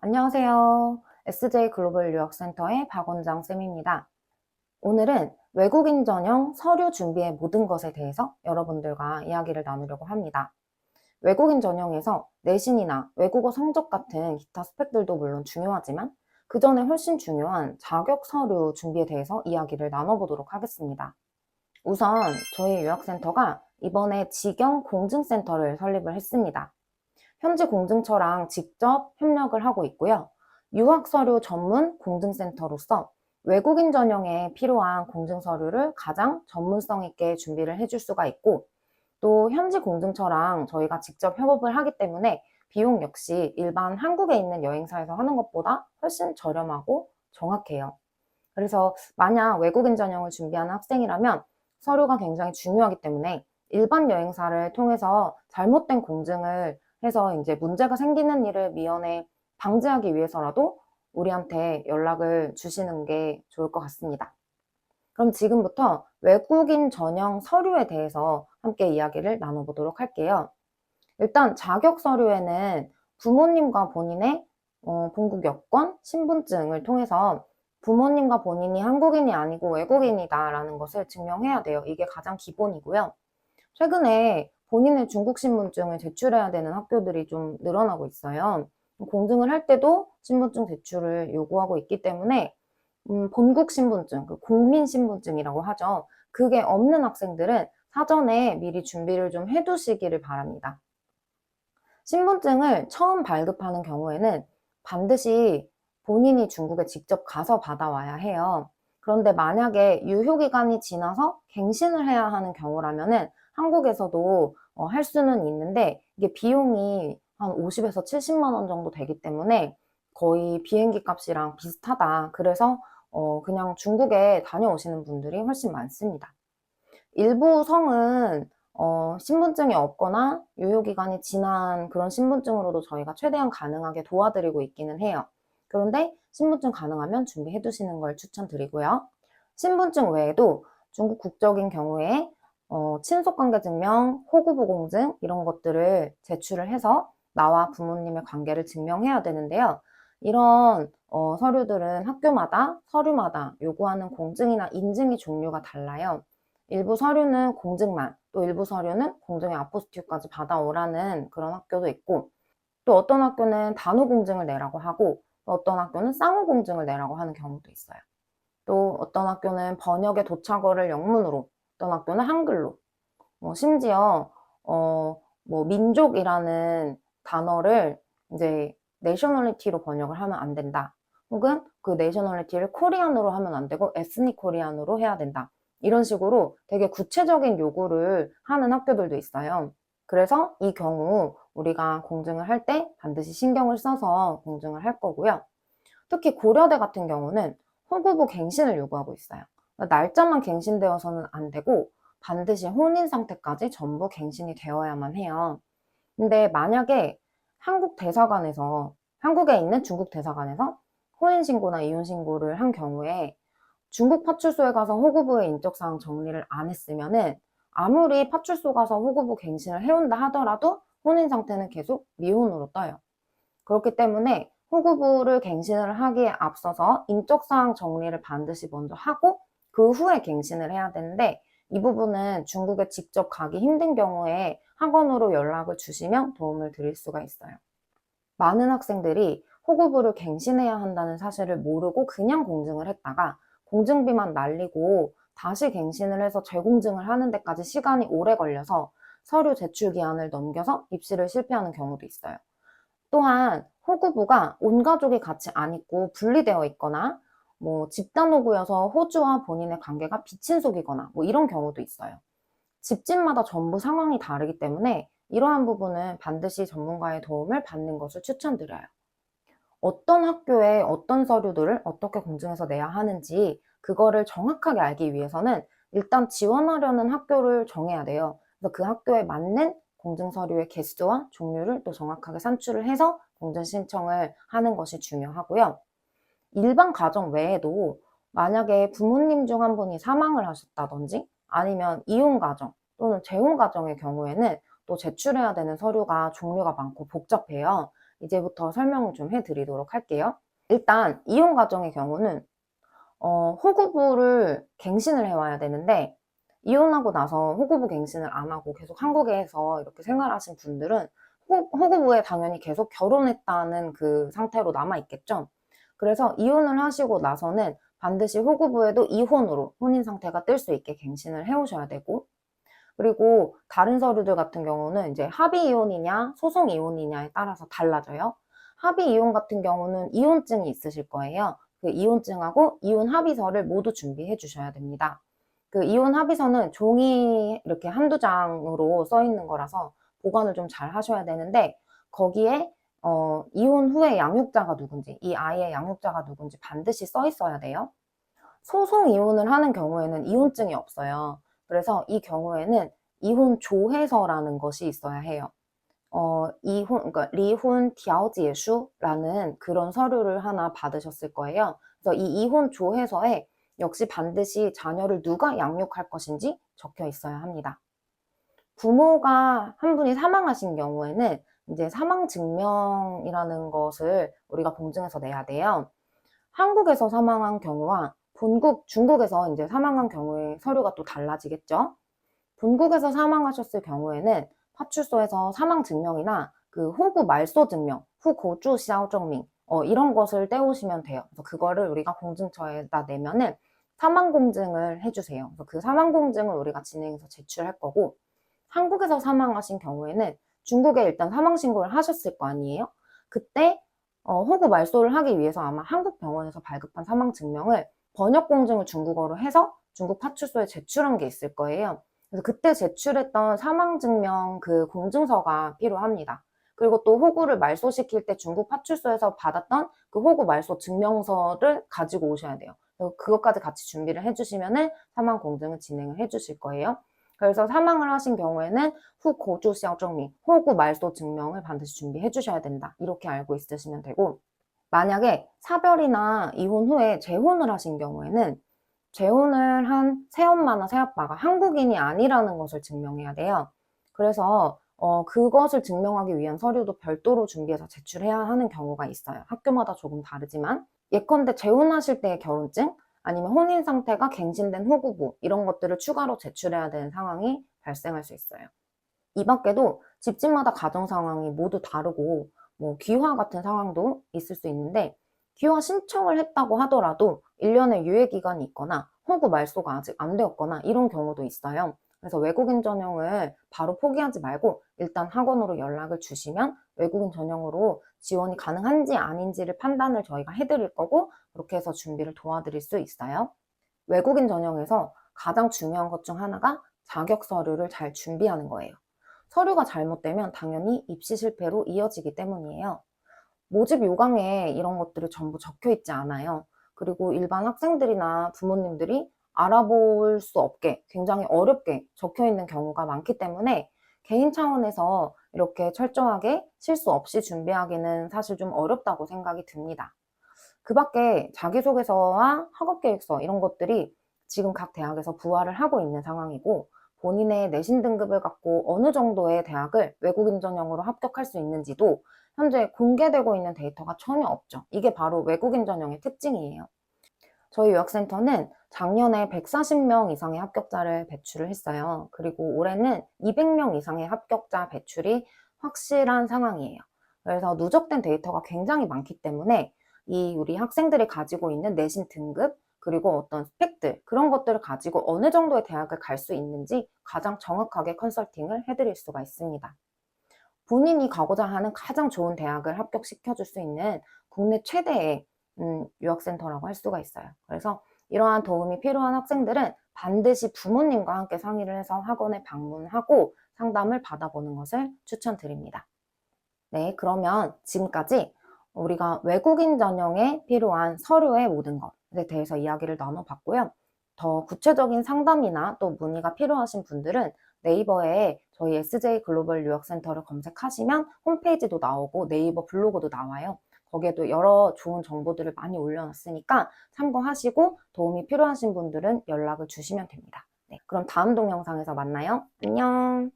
안녕하세요. SJ 글로벌 유학센터의 박원장 쌤입니다. 오늘은 외국인 전형 서류 준비의 모든 것에 대해서 여러분들과 이야기를 나누려고 합니다. 외국인 전형에서 내신이나 외국어 성적 같은 기타 스펙들도 물론 중요하지만 그 전에 훨씬 중요한 자격 서류 준비에 대해서 이야기를 나눠보도록 하겠습니다. 우선 저희 유학센터가 이번에 직영 공증센터를 설립을 했습니다. 현지 공증처랑 직접 협력을 하고 있고요. 유학 서류 전문 공증센터로서 외국인 전형에 필요한 공증 서류를 가장 전문성 있게 준비를 해줄 수가 있고, 또 현지 공증처랑 저희가 직접 협업을 하기 때문에 비용 역시 일반 한국에 있는 여행사에서 하는 것보다 훨씬 저렴하고 정확해요. 그래서 만약 외국인 전형을 준비하는 학생이라면 서류가 굉장히 중요하기 때문에 일반 여행사를 통해서 잘못된 공증을 해서 이제 문제가 생기는 일을 미연에 방지하기 위해서라도 우리한테 연락을 주시는 게 좋을 것 같습니다. 그럼 지금부터 외국인 전형 서류에 대해서 함께 이야기를 나눠보도록 할게요. 일단 자격 서류에는 부모님과 본인의 본국 여권, 신분증을 통해서 부모님과 본인이 한국인이 아니고 외국인이다라는 것을 증명해야 돼요. 이게 가장 기본이고요. 최근에 본인의 중국 신분증을 제출해야 되는 학교들이 좀 늘어나고 있어요. 공증을 할 때도 신분증 제출을 요구하고 있기 때문에 본국 신분증, 그 국민 신분증이라고 하죠. 그게 없는 학생들은 사전에 미리 준비를 좀 해두시기를 바랍니다. 신분증을 처음 발급하는 경우에는 반드시 본인이 중국에 직접 가서 받아와야 해요. 그런데 만약에 유효기간이 지나서 갱신을 해야 하는 경우라면은 한국에서도 할 수는 있는데 이게 비용이 한 50에서 70만 원 정도 되기 때문에 거의 비행기 값이랑 비슷하다. 그래서 그냥 중국에 다녀오시는 분들이 훨씬 많습니다. 일부 성은 신분증이 없거나 유효기간이 지난 그런 신분증으로도 저희가 최대한 가능하게 도와드리고 있기는 해요. 그런데 신분증 가능하면 준비해 두시는 걸 추천드리고요. 신분증 외에도 중국 국적인 경우에 친속관계증명, 호구부공증 이런 것들을 제출을 해서 나와 부모님의 관계를 증명해야 되는데요. 이런 서류들은 학교마다 서류마다 요구하는 공증이나 인증의 종류가 달라요. 일부 서류는 공증만, 또 일부 서류는 공증의 아포스티유까지 받아오라는 그런 학교도 있고, 또 어떤 학교는 단호 공증을 내라고 하고, 또 어떤 학교는 쌍호 공증을 내라고 하는 경우도 있어요. 또 어떤 학교는 번역의 도착어를 영문으로, 어떤 학교는 한글로, 심지어 뭐 민족이라는 단어를 이제 내셔널리티로 번역을 하면 안 된다. 혹은 그 내셔널리티를 코리안으로 하면 안 되고 에스닉 코리안으로 해야 된다. 이런 식으로 되게 구체적인 요구를 하는 학교들도 있어요. 그래서 이 경우 우리가 공증을 할 때 반드시 신경을 써서 공증을 할 거고요. 특히 고려대 같은 경우는 후보부 갱신을 요구하고 있어요. 날짜만 갱신되어서는 안 되고 반드시 혼인 상태까지 전부 갱신이 되어야만 해요. 근데 만약에 한국 대사관에서, 한국에 있는 중국 대사관에서 혼인신고나 이혼신고를 한 경우에 중국 파출소에 가서 호구부의 인적사항 정리를 안 했으면은 아무리 파출소 가서 호구부 갱신을 해온다 하더라도 혼인 상태는 계속 미혼으로 떠요. 그렇기 때문에 호구부를 갱신을 하기에 앞서서 인적사항 정리를 반드시 먼저 하고 그 후에 갱신을 해야 되는데 이 부분은 중국에 직접 가기 힘든 경우에 학원으로 연락을 주시면 도움을 드릴 수가 있어요. 많은 학생들이 호구부를 갱신해야 한다는 사실을 모르고 그냥 공증을 했다가 공증비만 날리고 다시 갱신을 해서 재공증을 하는 데까지 시간이 오래 걸려서 서류 제출 기한을 넘겨서 입시를 실패하는 경우도 있어요. 또한 호구부가 온 가족이 같이 안 있고 분리되어 있거나 뭐 집단 호구여서 호주와 본인의 관계가 비친속이거나 뭐 이런 경우도 있어요. 집집마다 전부 상황이 다르기 때문에 이러한 부분은 반드시 전문가의 도움을 받는 것을 추천드려요. 어떤 학교에 어떤 서류들을 어떻게 공증해서 내야 하는지 그거를 정확하게 알기 위해서는 일단 지원하려는 학교를 정해야 돼요. 그래서 그 학교에 맞는 공증 서류의 개수와 종류를 또 정확하게 산출을 해서 공증 신청을 하는 것이 중요하고요. 일반 가정 외에도 만약에 부모님 중 한 분이 사망을 하셨다든지 아니면 이혼 가정 또는 재혼 가정의 경우에는 또 제출해야 되는 서류가 종류가 많고 복잡해요. 이제부터 설명을 좀 해드리도록 할게요. 일단 이혼 가정의 경우는 호구부를 갱신을 해와야 되는데, 이혼하고 나서 호구부 갱신을 안 하고 계속 한국에서 이렇게 생활하신 분들은 호구부에 당연히 계속 결혼했다는 그 상태로 남아있겠죠. 그래서 이혼을 하시고 나서는 반드시 호구부에도 이혼으로 혼인 상태가 뜰 수 있게 갱신을 해오셔야 되고, 그리고 다른 서류들 같은 경우는 이제 합의 이혼이냐 소송 이혼이냐에 따라서 달라져요. 합의 이혼 같은 경우는 이혼증이 있으실 거예요. 그 이혼증하고 이혼 합의서를 모두 준비해 주셔야 됩니다. 그 이혼 합의서는 종이 이렇게 한두 장으로 써 있는 거라서 보관을 좀 잘 하셔야 되는데, 거기에 이혼 후에 양육자가 누군지, 이 아이의 양육자가 누군지 반드시 써 있어야 돼요. 소송 이혼을 하는 경우에는 이혼증이 없어요. 그래서 이 경우에는 이혼 조회서라는 것이 있어야 해요. 그러니까 리혼调解书라는 그런 서류를 하나 받으셨을 거예요. 그래서 이 이혼 조회서에 역시 반드시 자녀를 누가 양육할 것인지 적혀 있어야 합니다. 부모가 한 분이 사망하신 경우에는 이제 사망 증명이라는 것을 우리가 공증해서 내야 돼요. 한국에서 사망한 경우와 중국에서 이제 사망한 경우의 서류가 또 달라지겠죠. 본국에서 사망하셨을 경우에는 파출소에서 사망 증명이나 그 호구 말소 증명, 후고주 샤오정밍 이런 것을 떼오시면 돼요. 그래서 그거를 우리가 공증처에다 내면은 사망 공증을 해주세요. 그래서 그 사망 공증을 우리가 진행해서 제출할 거고, 한국에서 사망하신 경우에는 중국에 일단 사망 신고를 하셨을 거 아니에요. 그때 호구 말소를 하기 위해서 아마 한국 병원에서 발급한 사망 증명을 번역 공증을 중국어로 해서 중국 파출소에 제출한 게 있을 거예요. 그래서 그때 제출했던 사망증명 그 공증서가 필요합니다. 그리고 또 호구를 말소시킬 때 중국 파출소에서 받았던 그 호구 말소 증명서를 가지고 오셔야 돼요. 그래서 그것까지 같이 준비를 해주시면은 사망 공증을 진행을 해주실 거예요. 그래서 사망을 하신 경우에는 후고주 샤오정미, 호구 말소 증명을 반드시 준비해 주셔야 된다. 이렇게 알고 있으시면 되고, 만약에 사별이나 이혼 후에 재혼을 하신 경우에는 재혼을 한 새엄마나 새아빠가 한국인이 아니라는 것을 증명해야 돼요. 그래서 그것을 증명하기 위한 서류도 별도로 준비해서 제출해야 하는 경우가 있어요. 학교마다 조금 다르지만, 예컨대 재혼하실 때의 결혼증, 아니면 혼인 상태가 갱신된 호구부, 이런 것들을 추가로 제출해야 되는 상황이 발생할 수 있어요. 이 밖에도 집집마다 가정 상황이 모두 다르고, 뭐 귀화 같은 상황도 있을 수 있는데, 귀화 신청을 했다고 하더라도 1년의 유예 기간이 있거나 호구 말소가 아직 안 되었거나 이런 경우도 있어요. 그래서 외국인 전형을 바로 포기하지 말고 일단 학원으로 연락을 주시면 외국인 전형으로 지원이 가능한지 아닌지를 판단을 저희가 해드릴 거고, 그렇게 해서 준비를 도와드릴 수 있어요. 외국인 전형에서 가장 중요한 것 중 하나가 자격 서류를 잘 준비하는 거예요. 서류가 잘못되면 당연히 입시 실패로 이어지기 때문이에요. 모집 요강에 이런 것들이 전부 적혀 있지 않아요. 그리고 일반 학생들이나 부모님들이 알아볼 수 없게 굉장히 어렵게 적혀 있는 경우가 많기 때문에 개인 차원에서 이렇게 철저하게 실수 없이 준비하기는 사실 좀 어렵다고 생각이 듭니다. 그 밖에 자기소개서와 학업계획서 이런 것들이 지금 각 대학에서 부활을 하고 있는 상황이고, 본인의 내신 등급을 갖고 어느 정도의 대학을 외국인 전형으로 합격할 수 있는지도 현재 공개되고 있는 데이터가 전혀 없죠. 이게 바로 외국인 전형의 특징이에요. 저희 유학센터는 작년에 140명 이상의 합격자를 배출을 했어요. 그리고 올해는 200명 이상의 합격자 배출이 확실한 상황이에요. 그래서 누적된 데이터가 굉장히 많기 때문에 이 우리 학생들이 가지고 있는 내신 등급, 그리고 어떤 스펙들, 그런 것들을 가지고 어느 정도의 대학을 갈 수 있는지 가장 정확하게 컨설팅을 해드릴 수가 있습니다. 본인이 가고자 하는 가장 좋은 대학을 합격시켜줄 수 있는 국내 최대의 유학센터라고 할 수가 있어요. 그래서 이러한 도움이 필요한 학생들은 반드시 부모님과 함께 상의를 해서 학원에 방문하고 상담을 받아보는 것을 추천드립니다. 네, 그러면 지금까지 우리가 외국인 전형에 필요한 서류의 모든 것에 대해서 이야기를 나눠봤고요. 더 구체적인 상담이나 또 문의가 필요하신 분들은 네이버에 저희 SJ 글로벌 유학센터를 검색하시면 홈페이지도 나오고 네이버 블로그도 나와요. 거기에도 여러 좋은 정보들을 많이 올려놨으니까 참고하시고 도움이 필요하신 분들은 연락을 주시면 됩니다. 네, 그럼 다음 동영상에서 만나요. 안녕!